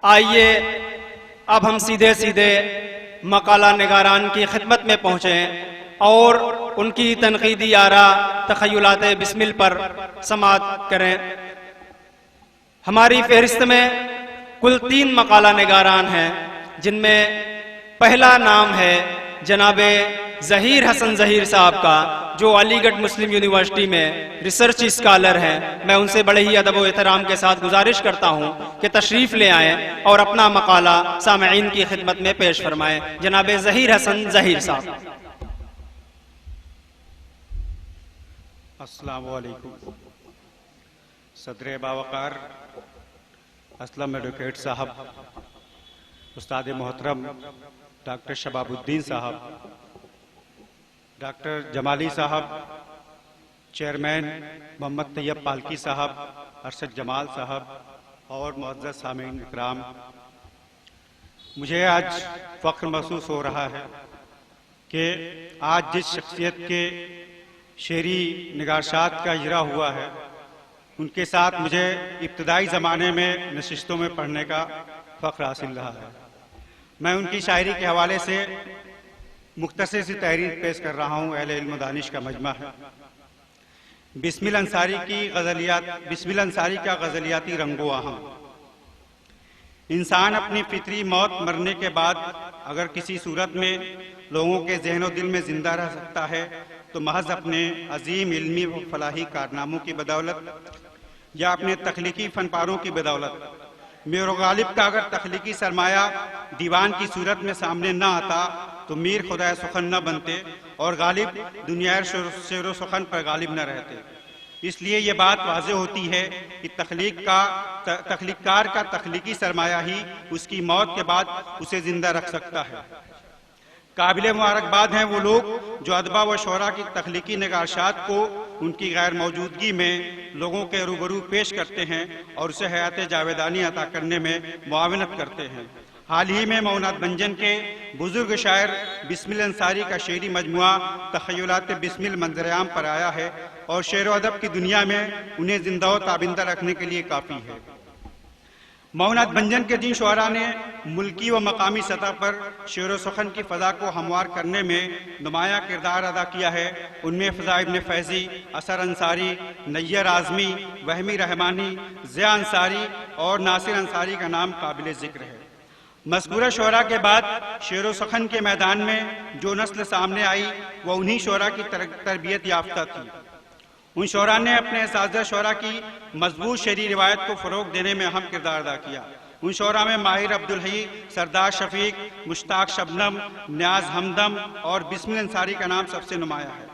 आइए अब हम सीधे सीधे मकाला निगारान की खिदमत में पहुँचें और उनकी तनकीदी आरा तखय्युलात बिस्मिल पर समाअत करें। हमारी फहरिस्त में कुल 3 मकाला निगारान हैं, जिनमें पहला नाम है जनाबे ज़हीर हसन ज़हीर साहब का, जो अलीगढ़ मुस्लिम यूनिवर्सिटी में रिसर्च स्कॉलर हैं। मैं उनसे बड़े ही अदब व एहतराम के साथ गुजारिश करता हूं कि तशरीफ़ ले आएँ और अपना मकाला सामईन की खिदमत में पेश फरमाएँ। जनाबे ज़हीर हसन ज़हीर साहब। अस्सलामु अलैकुम। सदर बावकार असलम एडवोकेट साहब, उस्ताद मोहतरम डॉक्टर शबाबुद्दीन साहब, डॉक्टर जमाली साहब, चेयरमैन मोहम्मद तैयब पालकी साहब, अरशद जमाल साहब और मुअज़्ज़ज़ सामीन इकराम, मुझे आज फ़ख्र महसूस हो रहा है कि आज जिस शख्सियत के शेरी निगारशात का इजरा हुआ है, उनके साथ मुझे इब्तदाई ज़माने में नशिस्तों में पढ़ने का फ़ख्र हासिल रहा है। मैं उनकी शायरी के हवाले से मुख्तसर सी तहरीर पेश कर रहा हूँ। अहले इल्म दानिश का मजमा है। बिस्मिल अंसारी का गज़लियाती रंगो आहम। इंसान अपनी फितरी मौत मरने के बाद अगर किसी सूरत में लोगों के ज़हन दिल में जिंदा रह सकता है तो महज अपने अजीम इल्मी व फलाही कारनामों की बदौलत या अपने तख्लीकी फनपारों की बदौलत। मीर गालिब का अगर तख्लीकी सरमाया दीवान की सूरत में सामने न आता तो मीर खुदा सुखन न बनते और गालिब दुनिया शेर सुखन पर गालिब न रहते। इसलिए ये बात वाज़ेह होती है कि तख्लीकार का तख्लीकी सरमाया ही उसकी मौत के बाद उसे जिंदा रख सकता है। काबिल मुबारकबाद हैं वो लोग जो अदबा व शोरा की तख्लीकी निगारशात को उनकी गैर मौजूदगी में लोगों के रूबरू पेश करते हैं और उसे हयात जावेदानी अता करने में मुआवनत करते हैं। हाल ही में मौनात भंजन के बुजुर्ग शायर बिस्मिल अंसारी का शेरी मजमुआ तखय्युलात बिस्मिल मंजर-ए-आम पर आया है और शेर व अदब की दुनिया में उन्हें जिंदा व ताबिंदा रखने के लिए काफ़ी है। मौनात भंजन के जिन शुअरा ने मुल्की व मकामी सतह पर शेर व सुखन की फ़ज़ा को हमवार करने में नुमाया किरदार अदा किया है, उनमें फ़ज़ा इब्न फैज़ी, असर अंसारी, नैयर आज़मी, वहमी रहमानी, ज़िया अंसारी और नासिर अंसारी का नाम काबिल ज़िक्र है। मज़कूरा शुअरा के बाद शेर व सुखन के मैदान में जो नस्ल सामने आई वह उन्हीं शुअरा की तरबियत याफ्ता थी। उन शोरा ने अपने असातिज़ा शोरा की मजबूत शरी रिवायत को फ़रोग देने में अहम किरदार अदा किया। उन शोरा में माहिर अब्दुल हई, सरदार शफीक, मुश्ताक शबनम, न्याज हमदम और बिस्मिल अंसारी का नाम सबसे नुमाया है।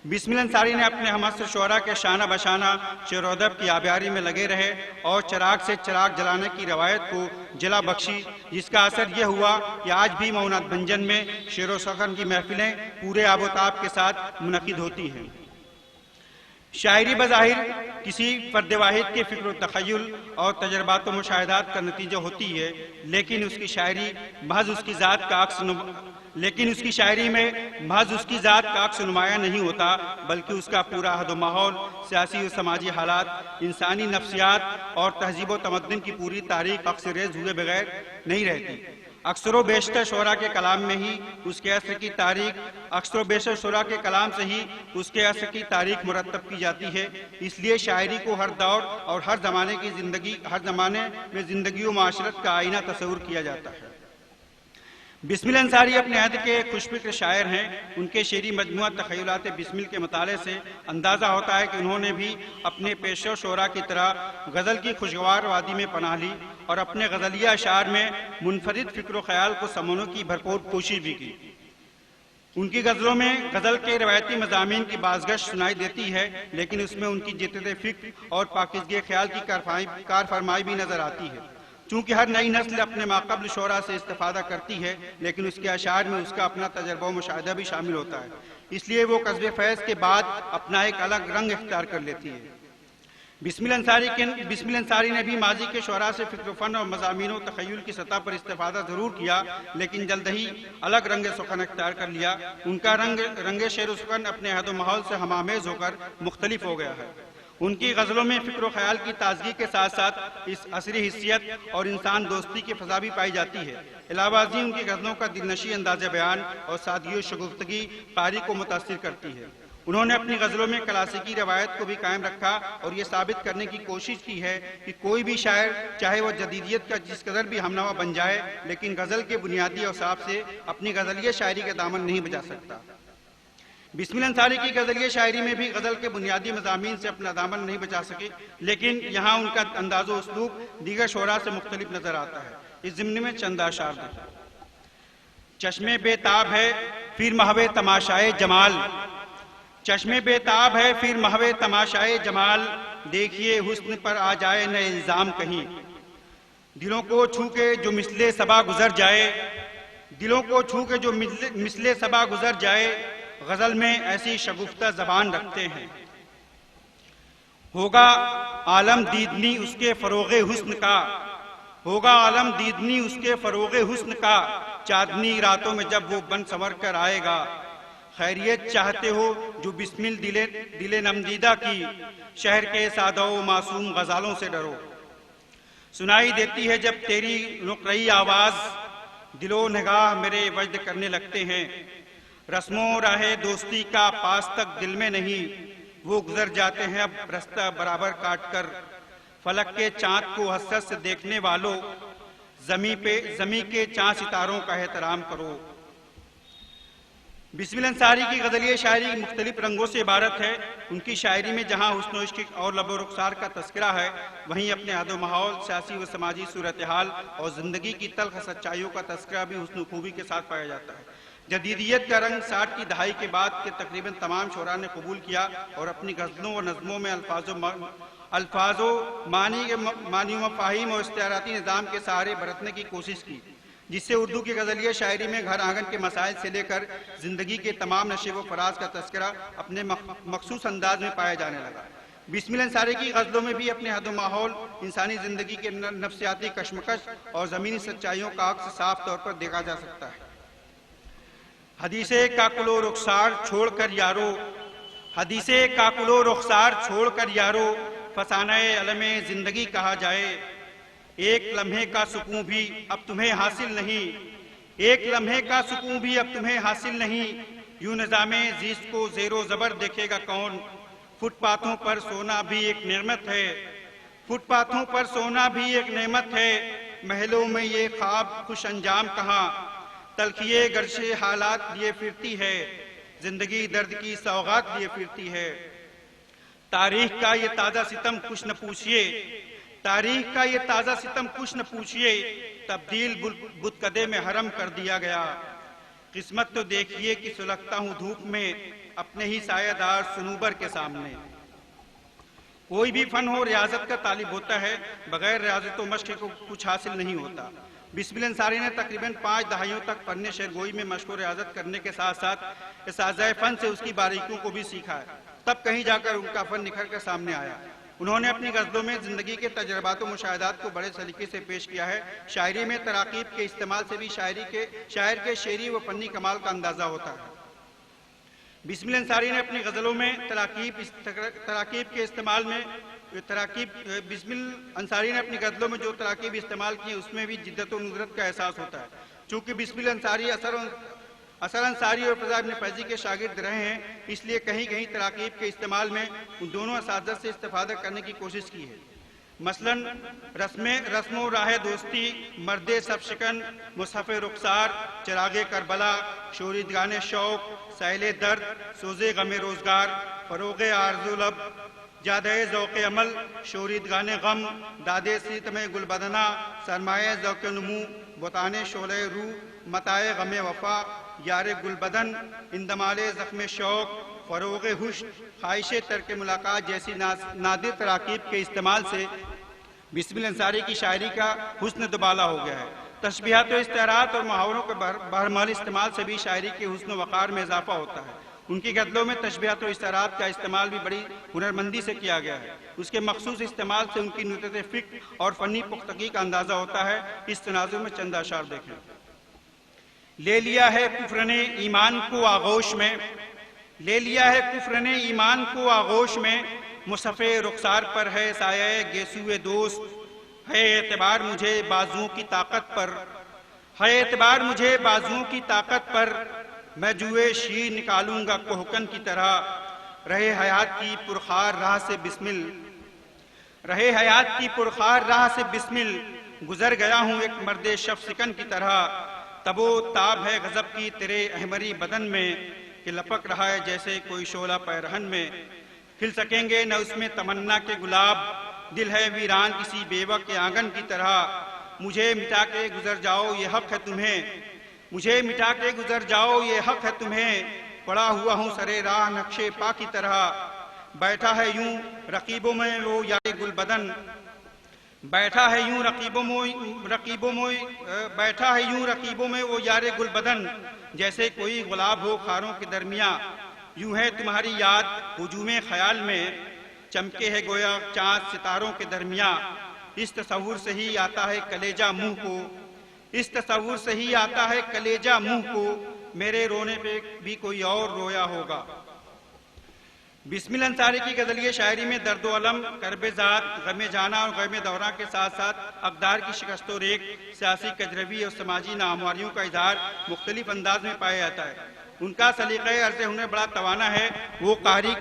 बिस्मिल अंसारी ने अपने हमअस्र शोरा के शाना बशाना शेर व अदब की आबियारी में लगे रहे और चराग से चराग जलाने की रवायत को जला बख्शी, जिसका असर यह हुआ कि आज भी मौनात भंजन में शेर व सुखन की महफिलें पूरे आबोताब के साथ मुनक़िद होती हैं। शायरी बज़ाहिर किसी फ़र्द वाहिद के फ़िक्र व तख़य्युल और तजर्बात व मुशाहिदात का नतीजा होती है, लेकिन उसकी शायरी महज उसकी ज़ात का अक्स नुमाया नहीं होता, बल्कि उसका पूरा अहद व माहौल, सियासी व समाजी हालात, इंसानी नफ्सियात और तहज़ीब व तमद्दुन की पूरी तारीख़ अक्स रेज़ हुए बगैर नहीं रहती। अक्सर व बेशतर शोरा के कलाम में ही उसके असर की तारीख मुरतब की जाती है। इसलिए शायरी को हर दौर और हर ज़माने में ज़िंदगी व माशरत का आईना तस्वुर किया जाता है। बिस्मिल अंसारी अपने अहद के खुशफ़िक्र शायर हैं। उनके शेरी मजमुआ तख़य्युलात बिस्मिल के मुताले से अंदाज़ा होता है कि उन्होंने भी अपने पेशवा शोरा की तरह गज़ल की खुशगवार वादी में पनाह ली और अपने गज़लिया अशार में मुनफरिद फ़िक्र व ख़याल को समोने की भरपूर कोशिश भी की। उनकी गज़लों में गज़ल के रवायती मज़ामीन की बाज़गश सुनाई देती है, लेकिन उसमें उनकी जिद्दत फ़िक्र और पाकीज़गी ख़याल की कारफरमाई भी नज़र आती है। चूँकि हर नई नस्ल अपने माक़बल शोरा से इस्तिफ़ादा करती है, लेकिन उसके अशार में उसका अपना तजर्बा व मुशाहिदा भी शामिल होता है। इसलिए वो कस्बे फैज़ के बाद अपना एक अलग रंग इख्तियार कर लेती है। बिस्मिल अंसारी ने भी माजी के शोरा से फ़िक्र फ़न और मज़ामीन व तख़य्युल की सतह पर इस्तिफ़ादा ज़रूर किया, लेकिन जल्द ही अलग रंग सुखन इख्तियार कर लिया। उनका रंग शेर सुखन अपने अहद व माहौल से हमामेज़ होकर मुख्तलिफ हो गया है। उनकी गज़लों में फ़िक्र व ख्याल की ताजगी के साथ साथ इस असरी हिस्सियत और इंसान दोस्ती की फ़ज़ा भी पाई जाती है। इलावाज़ी उनकी गज़लों का दिलनशी अंदाज़ बयान और सादगी व शगुफ्तगी कारी को मुतासिर करती है। उन्होंने अपनी गज़लों में क्लासिकी रवायत को भी कायम रखा और ये साबित करने की कोशिश की है कि कोई भी शायर चाहे वह जदीदियत का जिस कदर भी हमनवा बन जाए, लेकिन गज़ल के बुनियादी औसाफ से अपनी गज़लिया शायरी के दामन नहीं बजा सकता। बिस्मिल अंसारी की गज़लिया शायरी में भी गज़ल के बुनियादी मज़ामीन से अपना दामन नहीं बचा सके, लेकिन यहाँ उनका अंदाज़ो उसलूब दीगर शोरा से मुख्तलिफ नज़र आता है। इस ज़िम्ने में चंद आशार देखें। चश्मे बेताब है फिर महवे तमाशाए जमाल, चश्मे बेताब है फिर महवे तमाशाए जमाल, देखिए हुस्न पर आ जाए न इल्जाम कहीं, दिलों को छू के जो मिसले सबा गुजर जाए, दिलों को छू के जो मिसले सबा गुजर जाए, गजल में ऐसी शगुफ्ता जबान रखते हैं। होगा आलम दीदनी उसके फरोगे हुस्न का, होगा आलम दीदनी उसके फरोगे हुस्न का, चांदनी रातों में जब वो बन संवर कर आएगा, खैरियत चाहते हो जो बिस्मिल दिले नमदीदा की, शहर के सादा व मासूम गजालों से डरो। सुनाई देती है जब तेरी नुकरई आवाज, दिलो निगाह मेरे वजद करने लगते हैं, रस्मों राहे दोस्ती का पास तक दिल में नहीं, वो गुजर जाते हैं अब रास्ता बराबर काट कर, फलक के चांद को हसरत से देखने वालों, जमी के चांद सितारों का एहतराम करो। बिस्मिल अंसारी की गज़लिया शायरी मुख्तलिफ रंगों से इबारत है। उनकी शायरी में जहाँ हुस्न व इश्क और लब व रुखसार का तस्करा है, वहीं अपने आदो माहौल, सियासी व समाजी सूरत हाल और ज़िंदगी की तल्ख सच्चाइयों का तस्करा भी हुस्न खूबी के साथ पाया जाता है। जदीदियत का रंग 60 की दहाई के बाद के तकरीबन तमाम शोरा ने कबूल किया और अपनी गज़लों व नज़मों में अल्फाजों मानी मफ़ाहीम और इख्तियाराती निज़ाम के सहारे बरतने की कोशिश की, जिससे उर्दू की गज़लिया शायरी में घर आंगन के मसाइल से लेकर ज़िंदगी के तमाम नशे व फराज का तस्करा अपने मखसूस अंदाज में पाया जाने लगा। बिस्मिल अंसारी की गज़लों में भी अपने हद माहौल, इंसानी ज़िंदगी के नफ्सियाती कशमकश और ज़मीनी सच्चाइयों का अक्स साफ तौर पर देखा जा सकता है। हदीसे काकुलो रुखसार छोड़कर यारो, हदीसे काकुलो रुखसार छोड़कर यारो, फसानाए अलमे ज़िंदगी कहा जाए, एक लम्हे का सुकून भी अब तुम्हें हासिल नहीं, एक लम्हे का सुकून भी अब तुम्हें हासिल नहीं, यूं निज़ामे ज़ीस्त को ज़ेरो ज़बर देखेगा कौन, फुटपाथों पर सोना भी एक नेमत है, फुटपाथों पर सोना भी एक नेमत है, महलों में ये ख्वाब खुश अंजाम कहाँ, तलखिए गर्शे हालात लिए फिरती है, जिंदगी दर्द की सौगात लिए फिरती है। तारीख का ये ताज़ा सितम कुछ न पूछिए, तारीख का ये ताज़ा सितम कुछ न पूछिए, तब्दील बुतकदे में हरम कर दिया गया, किस्मत तो देखिए कि सुलगता हूँ धूप में अपने ही सायादार सुनूबर के सामने। कोई भी फन हो रियाजत का तालिब होता है, बगैर रियाजत व मश्क को कुछ हासिल नहीं होता। बिस्मिल अंसारी ने तकरीबन 5 दहाइयों तक फन शेरगोई में मश्क व रियाजत करने के साथ साथ इस साज़ाए फन से उसकी बारीकियों को भी सीखा है, तब कहीं जाकर उनका फन निखर कर सामने आया। उन्होंने अपनी गज़लों में ज़िंदगी के तजर्बात व मुशाहिदात को बड़े सलीके से पेश किया है। शायरी में तराकीब के इस्तेमाल से भी शायर के शेरी व फनी कमाल का अंदाज़ा होता है। बिस्मिल अंसारी ने अपनी गज़लों में तराकीब के इस्तेमाल में बिस्मिल अंसारी ने अपनी गज़लों में जो तराकीब इस्तेमाल की उसमें भी जिद्दत व नुसरत का एहसास होता है। चूँकि बिस्मिल अंसारी असर अंसारी और फ़ज़ा इब्न फैज़ी के शागिर्द रहे हैं, इसलिए कहीं कहीं तराकीब के इस्तेमाल में उन दोनों असातिज़ा से इस्तिफ़ादा करने की कोशिश की है। मसलन रस्मो राह दोस्ती, मर्दे सब शिकन, मुसहफ़े रुखसार, चिरागे करबला, शोरीदगाने शौक, साइले दर्द, सोज़े गमे रोज़गार, फ़रोग़े आरज़ू लब, जादे ज़ौक़े अमल, शोरीदगाने गम, दादे सीतमे गुलबदना, सरमाए ज़ौक़े नमू, बुताने शोले रू, मताए गमे वफ़ा, यारे गुलबदन, इंदमाले ज़ख्मे शौक, फ़रोग़े हुश्न, ख्वाहिशे तर्क मुलाकात जैसी नादिर तराकीब के इस्तेमाल से बिस्मिल अंसारी की शायरी का हुस्न दुबाला हो गया है। तशबीहात व इस्तिआरात और मुहावरों के बहरमहल इस्तेमाल से भी शायरी के हुस्न वक़ार में इजाफा होता है। उनकी गज़लों में तशबीहात व इस्तिआरात का इस्तेमाल भी बड़ी हुनरमंदी से किया गया है। उसके मखसूस इस्तेमाल से उनकी नुक़्ते फ़िक्र और फ़नी पुख्तगी का अंदाज़ा होता है। इस तनाज़ुर में चंद अशार देखें। ले लिया है कुफ्र ने ईमान को आगोश में, ले लिया है कुफ्र ने ईमान को आगोश में, मुसफ़े रुखसार पर है साये गेसुए दोस्त, है एतबार मुझे बाजुओं की ताकत पर, है एतबार मुझे बाजुओं की ताकत पर, मैं जुए शीर निकालूंगा कोहकन की तरह, रहे हयात की पुरखार राह से बिस्मिल, रहे हयात की पुरखार राह से बिस्मिल, गुजर गया हूँ एक मर्दे शफ़्सिकन की तरह, तबो ताब है गज़ब की तेरे अहमरी बदन में, कि लपक रहा है जैसे कोई शोला पैरहन में, खिल सकेंगे न उसमें तमन्ना के गुलाब, दिल है वीरान किसी बेवा के आंगन की तरह, मुझे मिटा के गुजर जाओ ये हक है तुम्हें, मुझे मिटा के गुजर जाओ ये हक है तुम्हें, पड़ा हुआ हूँ सरे राह नक्शे पा की तरह, बैठा है यूं रकीबों में वो यारे गुलबदन, बैठा है यूं रकीबों में बैठा है यूं रकीबों में वो यारे गुलबदन, जैसे कोई गुलाब हो खारों के दरमिया, यूं है तुम्हारी याद हुजूमे ख्याल में, चमके है गोया चांद सितारों के दरमिया, इस तस्वुर से ही आता है कलेजा मुंह को, इस तस्वुर से ही आता है कलेजा मुंह को, मेरे रोने पे भी कोई और रोया होगा। बिस्मिल अंसारी की गज़लिए शायरी में दर्द अलम, करबे ज़ात, गमे जाना और गमे दौरा के साथ साथ अक़दार की शिकस्त व रेख, सियासी कजरवी और समाजी नाहमवारियों का इज़हार मुख्तलिफ अंदाज में पाया जाता है। उनका सलीक़े अर्ज़ हुनर बड़ा तवाना है। वो कारी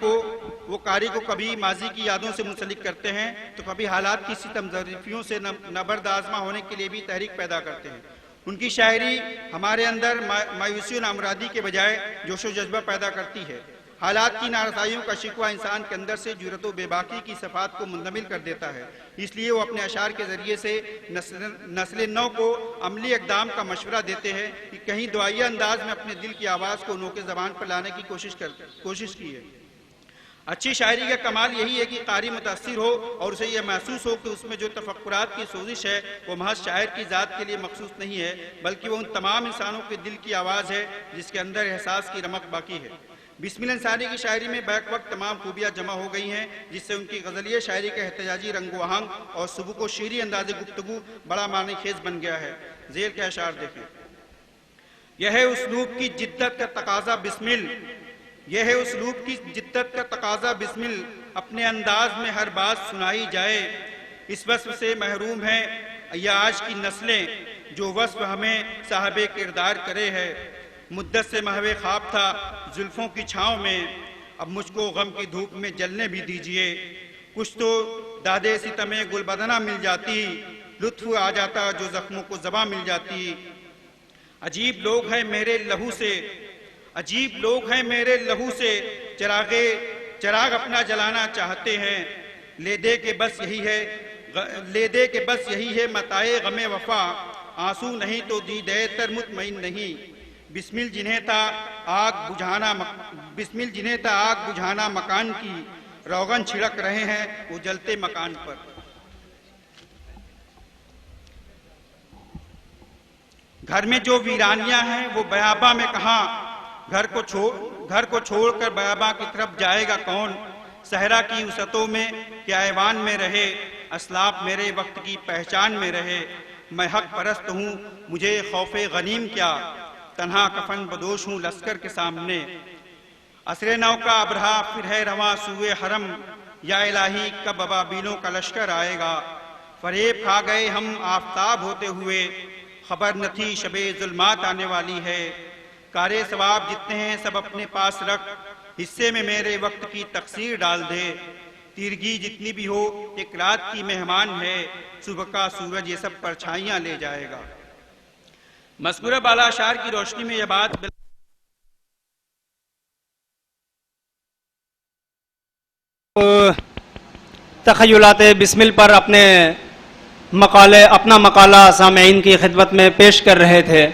को कभी माजी की यादों से मुंसलिक करते हैं तो कभी हालात की सितम ज़रीफ़ियों से नबर्द आज़मा होने के लिए भी तहरीक पैदा करते हैं। उनकी शायरी हमारे अंदर मायूसी और नामुरादी के बजाय जोश व जज्बा पैदा करती है। हालात की नारसाइयों का शिकवा इंसान के अंदर से जुर्रत व बेबाकी की सफ़ात को मुंदमिल कर देता है। इसलिए वो अपने अशार के ज़रिए से नस्ल नौ को अमली इक़दाम का मशवरा देते हैं कि कहीं दुआया अंदाज में अपने दिल की आवाज़ को नोके ज़बान पर लाने की कोशिश की है। अच्छी शायरी का कमाल यही है कि कारी मुतासिर हो और उसे यह महसूस हो कि उसमें जो तफक्कुरात की सोजिश है वो महज शायर की ज़ात के लिए मखसूस नहीं है, बल्कि वो उन तमाम इंसानों के दिल की आवाज़ है जिसके अंदर एहसास की रमक बाकी है। बिस्मिल अंसारी की शायरी में बैक वक्त तमाम खूबियाँ जमा हो गई हैं, जिससे उनकी गज़लिया शायरी का एहतजाजी रंग आहंग और सुबह को शीरी अंदाज़ गुफ्तगू बड़ा मानी खेज बन गया है। ज़ेल के अशार देखें। यह है उस्लूब की जिद्दत का तकाज़ा बिस्मिल, यह है उस्लूब की जिद्दत का तकाज़ा बिस्मिल, अपने अंदाज में हर बात सुनाई जाए। इस वस्फ से महरूम है या आज की नस्लें जो वस्फ हमें साहबे किरदार करे है। मुद्दत से महवे ख्वाब था जुल्फों की छाँव में, अब मुझको गम की धूप में जलने भी दीजिए। कुछ तो दादे सितमे गुलबदना मिल जाती, लुत्फ आ जाता जो जख्मों को ज़बां मिल जाती। अजीब लोग हैं मेरे लहू से, अजीब लोग हैं मेरे लहू से, चिराग अपना जलाना चाहते हैं। ले दे के बस यही है मताए गमे वफा, आंसू नहीं तो दीदे तर मुतमईन नहीं। बिस्मिल जिन्हें था आग बुझाना मकान की, रोगन छिड़क रहे हैं वो जलते मकान पर। घर में जो वीरानियां हैं वो बयाबा में कहाँ, घर को छोड़कर बयाबा की तरफ जाएगा कौन। सहरा की उसतों में क्या ऐवान में रहे, असलाफ मेरे वक्त की पहचान में रहे। मैं हक परस्त हूँ मुझे खौफे गनीम क्या, तन्हा कफन बदोश हूँ लश्कर के सामने। असरे नौ का अबरहा फिर है रवां सुए हरम, या इलाही कब अबाबीलों का लश्कर आएगा। फरेब खा गए हम आफताब होते हुए, खबर न थी शबे जुल्मात आने वाली है। कारे सवाब जितने हैं सब अपने पास रख, हिस्से में मेरे वक्त की तकसीर डाल दे। तीरगी जितनी भी हो एक रात की मेहमान है, सुबह का सूरज ये सब परछाइयाँ ले जाएगा। मज़कूरा बाला अशार की रोशनी में यह बात तख़य्युलात बिस्मिल पर अपना मकाला सामईन की खिदमत में पेश कर रहे थे।